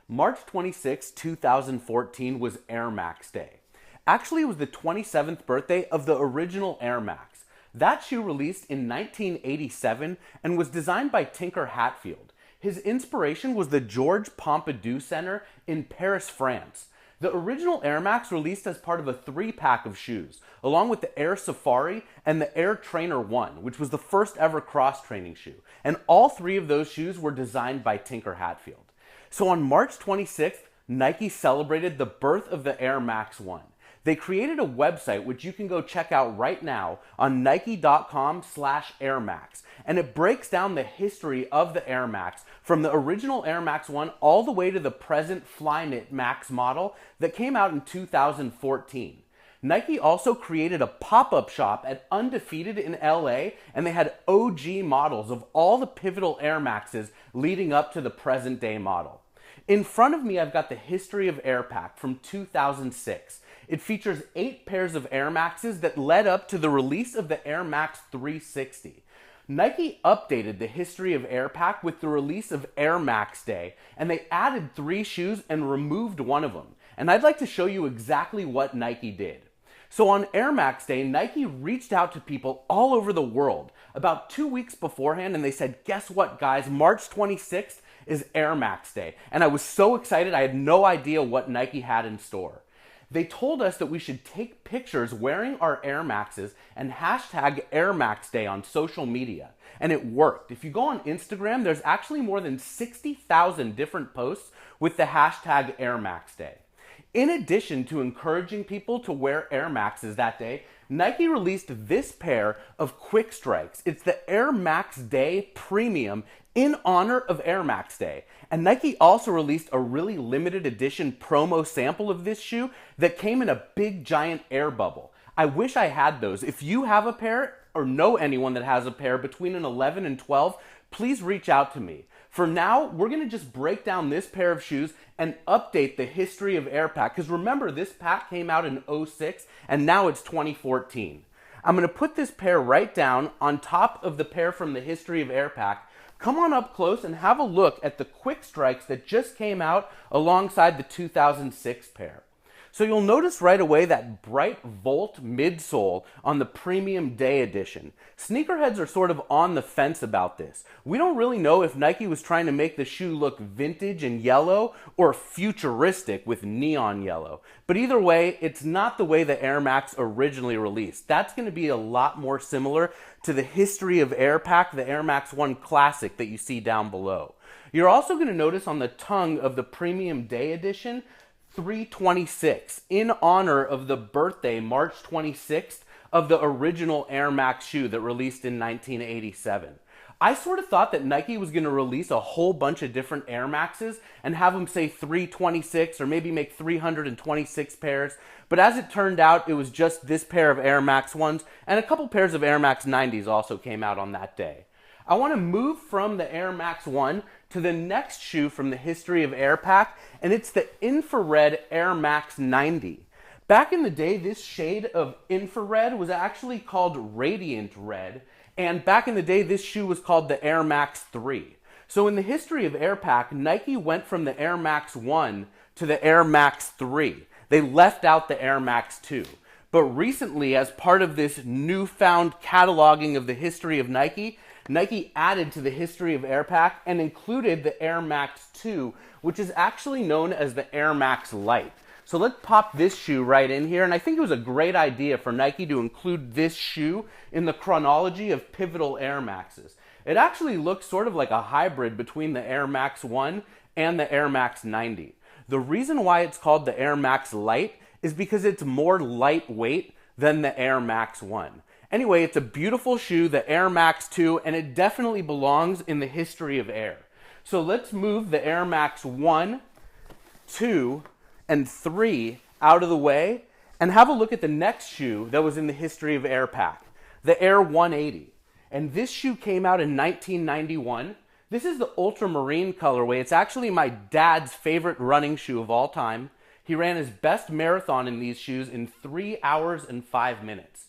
March 26, 2014 was Air Max Day. Actually, it was the 27th birthday of the original Air Max. That shoe released in 1987 and was designed by Tinker Hatfield. His inspiration was the Georges Pompidou Center in Paris, France. The original Air Max released as part of a 3-pack of shoes, along with the Air Safari and the Air Trainer 1, which was the first ever cross-training shoe. And all 3 of those shoes were designed by Tinker Hatfield. So on March 26th, Nike celebrated the birth of the Air Max 1. They created a website which you can go check out right now on nike.com/airmax. And it breaks down the history of the Air Max from the original Air Max 1 all the way to the present Flyknit Max model that came out in 2014. Nike also created a pop-up shop at Undefeated in LA, and they had OG models of all the pivotal Air Maxes leading up to the present day model. In front of me, I've got the history of Air Pack from 2006. It features 8 pairs of Air Maxes that led up to the release of the Air Max 360. Nike updated the history of Air Pack with the release of Air Max Day, and they added 3 shoes and removed one of them. And I'd like to show you exactly what Nike did. So on Air Max Day, Nike reached out to people all over the world about 2 weeks beforehand, and they said, guess what, guys? March 26th is Air Max Day. And I was so excited, I had no idea what Nike had in store. They told us that we should take pictures wearing our Air Maxes and hashtag Air Max Day on social media. And it worked. If you go on Instagram, there's actually more than 60,000 different posts with the hashtag Air Max Day. In addition to encouraging people to wear Air Maxes that day, Nike released this pair of Quick Strikes. It's the Air Max Day Premium in honor of Air Max Day. And Nike also released a really limited edition promo sample of this shoe that came in a big giant air bubble. I wish I had those. If you have a pair or know anyone that has a pair between an 11 and 12, please reach out to me. For now, we're going to just break down this pair of shoes and update the history of Air Pack. Because remember, this pack came out in 06 and now it's 2014. I'm going to put this pair right down on top of the pair from the history of Air Pack. Come on up close and have a look at the Quick Strikes that just came out alongside the 2006 pair. So you'll notice right away that bright Volt midsole on the Premium Day edition. Sneakerheads are sort of on the fence about this. We don't really know if Nike was trying to make the shoe look vintage and yellow or futuristic with neon yellow. But either way, it's not the way the Air Max originally released. That's going to be a lot more similar to the history of Air Pack, the Air Max 1 Classic that you see down below. You're also going to notice on the tongue of the Premium Day edition 326 in honor of the birthday, March 26th, of the original Air Max shoe that released in 1987. I sort of thought that Nike was going to release a whole bunch of different Air Maxes and have them say 326 or maybe make 326 pairs. But as it turned out, it was just this pair of Air Max 1s, and a couple pairs of Air Max 90s also came out on that day. I want to move from the Air Max 1 to the next shoe from the history of Air Pack, and it's the infrared Air Max 90. Back in the day, this shade of infrared was actually called radiant red, and back in the day, this shoe was called the Air Max 3. So in the history of Air Pack, Nike went from the Air Max 1 to the Air Max 3. They left out the Air Max 2. But recently, as part of this newfound cataloging of the history of Nike, Nike added to the history of Air Pack and included the Air Max 2, which is actually known as the Air Max Lite. So let's pop this shoe right in here, and I think it was a great idea for Nike to include this shoe in the chronology of pivotal Air Maxes. It actually looks sort of like a hybrid between the Air Max 1 and the Air Max 90. The reason why it's called the Air Max Lite is because it's more lightweight than the Air Max 1. Anyway, it's a beautiful shoe, the Air Max 2, and it definitely belongs in the history of Air. So let's move the Air Max 1, 2, and 3 out of the way and have a look at the next shoe that was in the history of Air Pack, the Air 180. And this shoe came out in 1991. This is the ultramarine colorway. It's actually my dad's favorite running shoe of all time. He ran his best marathon in these shoes in 3 hours and 5 minutes.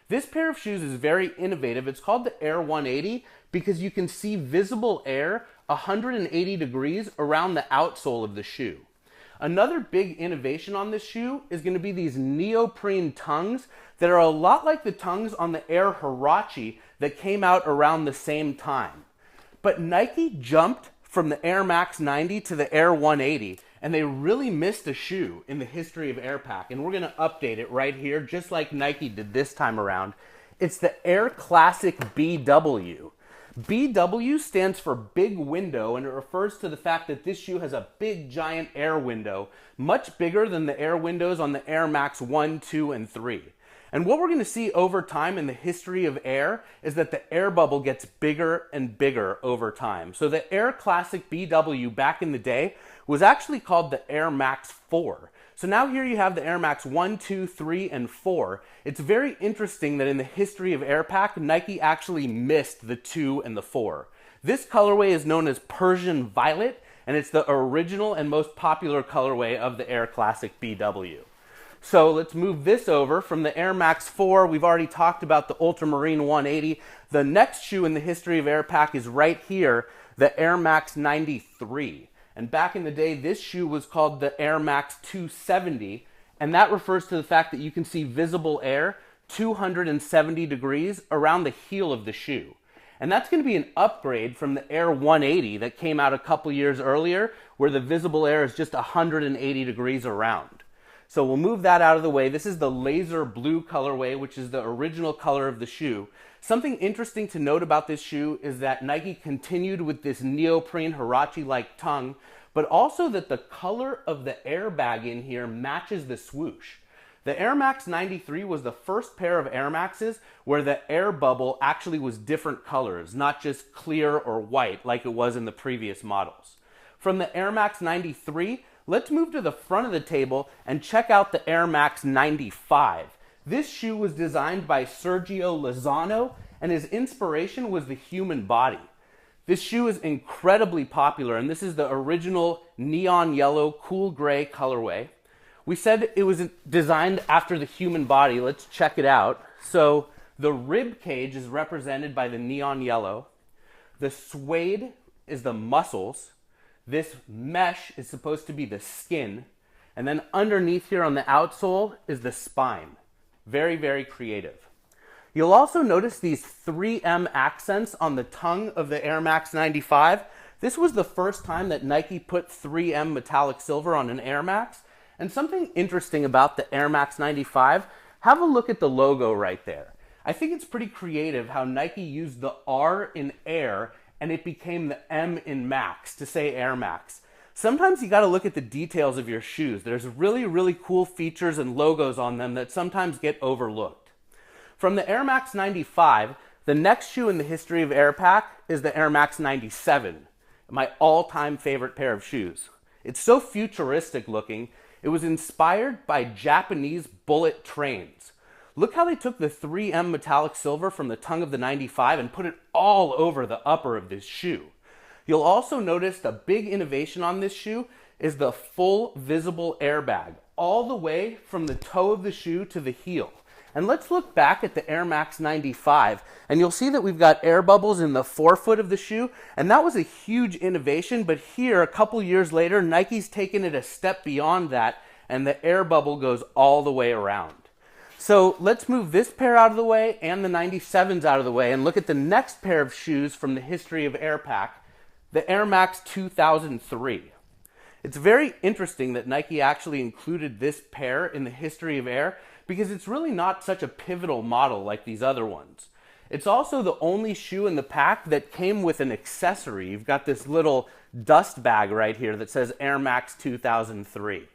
This pair of shoes is very innovative. It's called the Air 180 because you can see visible air 180 degrees around the outsole of the shoe. Another big innovation on this shoe is going to be these neoprene tongues that are a lot like the tongues on the Air Huarache that came out around the same time. But Nike jumped from the Air Max 90 to the Air 180, and they really missed a shoe in the history of Airpack, and we're going to update it right here, just like Nike did this time around. It's the Air Classic BW. BW stands for big window, and it refers to the fact that this shoe has a big giant air window, much bigger than the air windows on the Air Max 1, 2, and 3. And what we're going to see over time in the history of Air is that the air bubble gets bigger and bigger over time. So the Air Classic BW back in the day was actually called the Air Max 4. So now here you have the Air Max 1, 2, 3, and 4. It's very interesting that in the history of Airpack, Nike actually missed the 2 and the 4. This colorway is known as Persian Violet, and it's the original and most popular colorway of the Air Classic BW. So let's move this over from the Air Max 4. We've already talked about the Ultramarine 180. The next shoe in the history of Airpack is right here, the Air Max 93. And back in the day, this shoe was called the Air Max 270, and that refers to the fact that you can see visible air 270 degrees around the heel of the shoe. And that's going to be an upgrade from the Air 180 that came out a couple years earlier, where the visible air is just 180 degrees around. So we'll move that out of the way. This is the laser blue colorway, which is the original color of the shoe. Something interesting to note about this shoe is that Nike continued with this neoprene Huarache-like tongue, but also that the color of the airbag in here matches the swoosh. The Air Max 93 was the first pair of Air Maxes where the air bubble actually was different colors, not just clear or white like it was in the previous models. From the Air Max 93, let's move to the front of the table and check out the Air Max 95. This shoe was designed by Sergio Lozano, and his inspiration was the human body. This shoe is incredibly popular, and this is the original neon yellow, cool gray colorway. We said it was designed after the human body. Let's check it out. So the rib cage is represented by the neon yellow. The suede is the muscles. This mesh is supposed to be the skin. And then underneath here on the outsole is the spine. Very, very creative. You'll also notice these 3M accents on the tongue of the Air Max 95. This was the first time that Nike put 3M metallic silver on an Air Max. And something interesting about the Air Max 95, have a look at the logo right there. I think it's pretty creative how Nike used the R in Air and it became the M in Max to say Air Max. Sometimes you got to look at the details of your shoes. There's really, really cool features and logos on them that sometimes get overlooked. From the Air Max 95, the next shoe in the history of Airpack is the Air Max 97, my all-time favorite pair of shoes. It's so futuristic looking. It was inspired by Japanese bullet trains. Look how they took the 3M metallic silver from the tongue of the 95 and put it all over the upper of this shoe. You'll also notice the big innovation on this shoe is the full visible airbag, all the way from the toe of the shoe to the heel. And let's look back at the Air Max 95, and you'll see that we've got air bubbles in the forefoot of the shoe, and that was a huge innovation, but here, a couple years later, Nike's taken it a step beyond that, and the air bubble goes all the way around. So let's move this pair out of the way and the 97s out of the way, and look at the next pair of shoes from the history of Airpack, the Air Max 2003. It's very interesting that Nike actually included this pair in the history of Air, because it's really not such a pivotal model like these other ones. It's also the only shoe in the pack that came with an accessory. You've got this little dust bag right here that says Air Max 2003.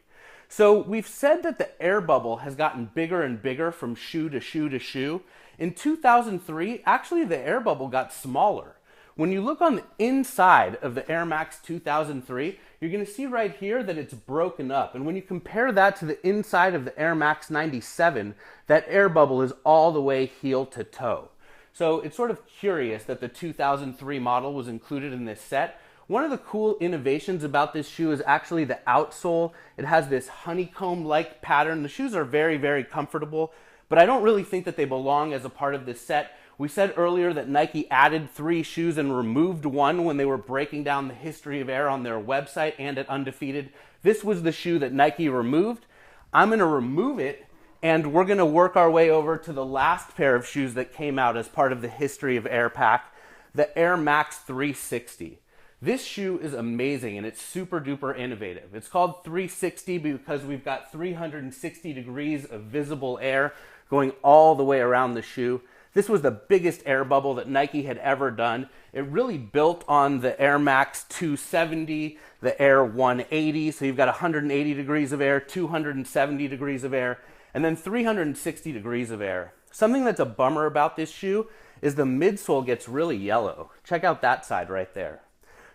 So we've said that the air bubble has gotten bigger and bigger from shoe to shoe to shoe. In 2003, actually the air bubble got smaller. When you look on the inside of the Air Max 2003, you're going to see right here that it's broken up. And when you compare that to the inside of the Air Max 97, that air bubble is all the way heel to toe. So it's sort of curious that the 2003 model was included in this set. One of the cool innovations about this shoe is actually the outsole. It has this honeycomb-like pattern. The shoes are very, very comfortable, but I don't really think that they belong as a part of this set. We said earlier that Nike added 3 shoes and removed 1 when they were breaking down the history of Air on their website and at Undefeated. This was the shoe that Nike removed. I'm going to remove it, and we're going to work our way over to the last pair of shoes that came out as part of the history of Air Pack, the Air Max 360. This shoe is amazing, and it's super duper innovative. It's called 360 because we've got 360 degrees of visible air going all the way around the shoe. This was the biggest air bubble that Nike had ever done. It really built on the Air Max 270, the Air 180, so you've got 180 degrees of air, 270 degrees of air, and then 360 degrees of air. Something that's a bummer about this shoe is the midsole gets really yellow. Check out that side right there.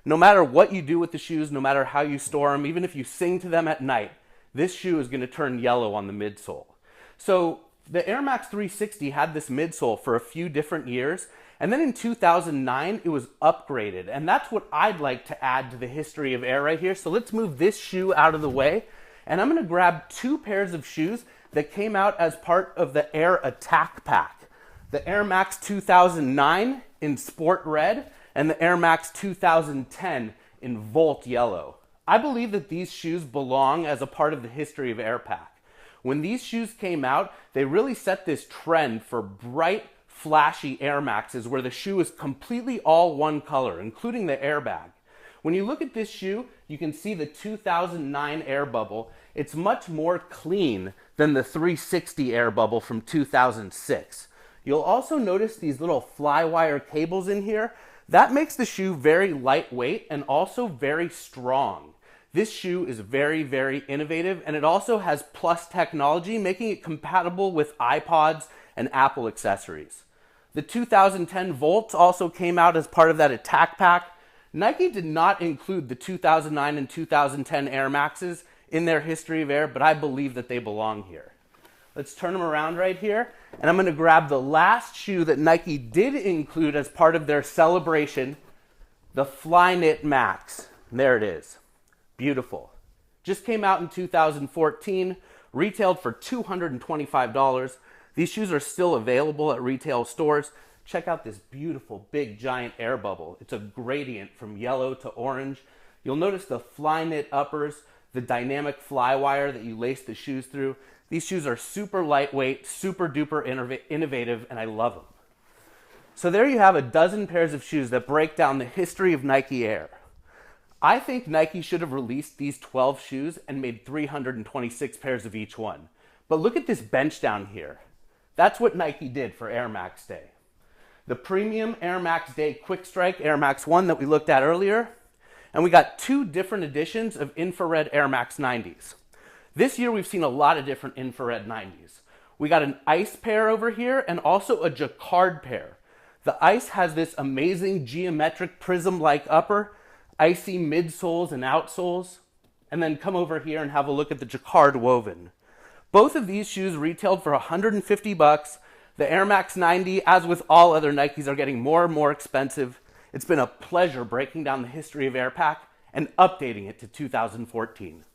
No matter what you do with the shoes, no matter how you store them, even if you sing to them at night, this shoe is going to turn yellow on the midsole. So the Air Max 360 had this midsole for a few different years, and then in 2009 it was upgraded, and that's what I'd like to add to the history of Air right here. So let's move this shoe out of the way, and I'm going to grab 2 pairs of shoes that came out as part of the Air Attack Pack. The Air Max 2009 in Sport Red, and the Air Max 2010 in Volt Yellow. I believe that these shoes belong as a part of the history of Air Pack. When these shoes came out, they really set this trend for bright, flashy Air Maxes where the shoe is completely all one color, including the airbag. When you look at this shoe, you can see the 2009 air bubble. It's much more clean than the 360 air bubble from 2006. You'll also notice these little flywire cables in here. That makes the shoe very lightweight and also very strong. This shoe is very, very innovative, and it also has Plus technology, making it compatible with iPods and Apple accessories. The 2010 Volts also came out as part of that Attack Pack. Nike did not include the 2009 and 2010 Air Maxes in their history of Air, but I believe that they belong here. Let's turn them around right here, and I'm going to grab the last shoe that Nike did include as part of their celebration, the Flyknit Max. And there it is. Beautiful. Just came out in 2014, retailed for $225. These shoes are still available at retail stores. Check out this beautiful, big, giant air bubble. It's a gradient from yellow to orange. You'll notice the Flyknit uppers, the dynamic flywire that you lace the shoes through. These shoes are super lightweight, super duper innovative, and I love them. So there you have a dozen pairs of shoes that break down the history of Nike Air. I think Nike should have released these 12 shoes and made 326 pairs of each one. But look at this bench down here. That's what Nike did for Air Max Day. The premium Air Max Day Quick Strike Air Max 1 that we looked at earlier, and we got 2 different editions of infrared Air Max 90s. This year we've seen a lot of different infrared 90s. We got an ice pair over here and also a jacquard pair. The ice has this amazing geometric prism-like upper, icy midsoles and outsoles, and then come over here and have a look at the jacquard woven. Both of these shoes retailed for $150. The Air Max 90, as with all other Nikes, are getting more and more expensive. It's been a pleasure breaking down the history of Air Pack and updating it to 2014.